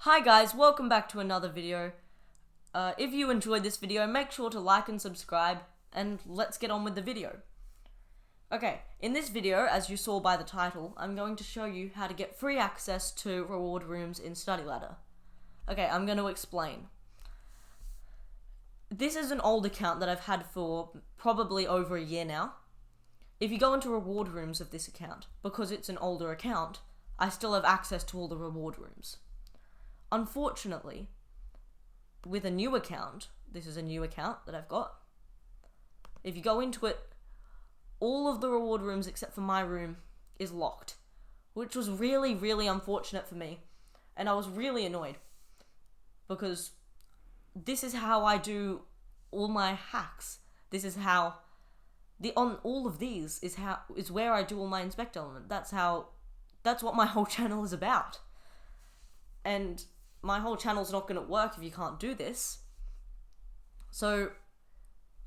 Hi guys, welcome back to another video. If you enjoyed this video, make sure to like and subscribe, and let's get on with the video. Okay, in this video, as you saw by the title, I'm going to show you how to get free access to reward rooms in Studyladder. Okay, I'm going to explain. This is an old account that I've had for probably over a year now. If you go into reward rooms of this account, because it's an older account, I still have access to all the reward rooms. Unfortunately, with a new account, this is a new account that I've got, if you go into it, all of the reward rooms except for my room is locked, which was really, really unfortunate for me, and I was really annoyed, because this is how I do all my hacks. This is how, on all of these is where I do all my inspect element. That's what my whole channel is about. And my whole channel's not going to work if you can't do this. So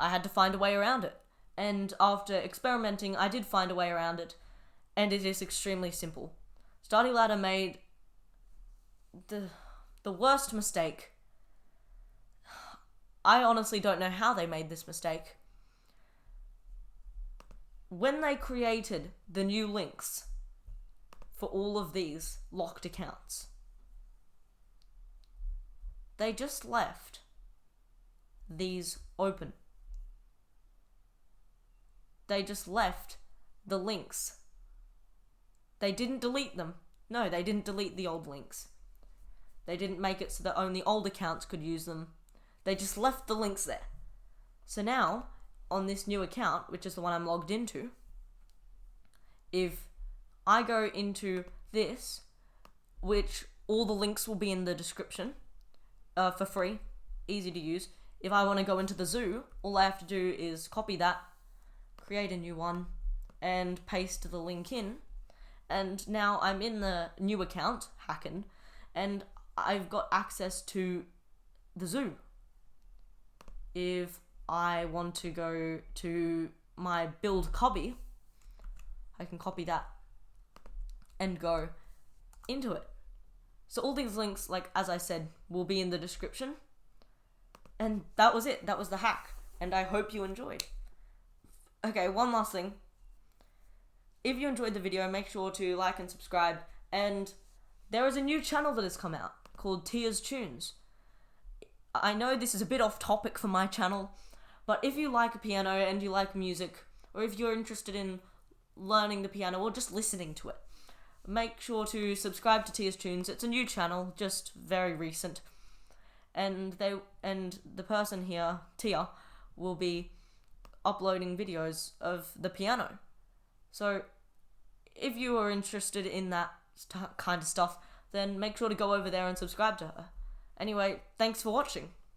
I had to find a way around it. And after experimenting, I did find a way around it. And it is extremely simple. Studyladder made the worst mistake. I honestly don't know how they made this mistake. When they created the new links for all of these locked accounts, they just left these open. They just left the links. They didn't delete them. No, they didn't delete the old links. They didn't make it so that only old accounts could use them. They just left the links there. So now, on this new account, which is the one I'm logged into, if I go into this, which all the links will be in the description, for free, easy to use. If I want to go into the zoo, all I have to do is copy that, create a new one, and paste the link in. And now I'm in the new account, Hacken, and I've got access to the zoo. If I want to go to my build copy, I can copy that and go into it. So all these links, like as I said, will be in the description. And that was it. That was the hack. And I hope you enjoyed. Okay, one last thing. If you enjoyed the video, make sure to like and subscribe. And there is a new channel that has come out called Tia's Tunes. I know this is a bit off topic for my channel, but if you like a piano and you like music, or if you're interested in learning the piano or just listening to it, make sure to subscribe to Tia's Tunes. It's a new channel, just very recent. And the person here, Tia, will be uploading videos of the piano. So if you are interested in that kind of stuff, then make sure to go over there and subscribe to her. Anyway, thanks for watching.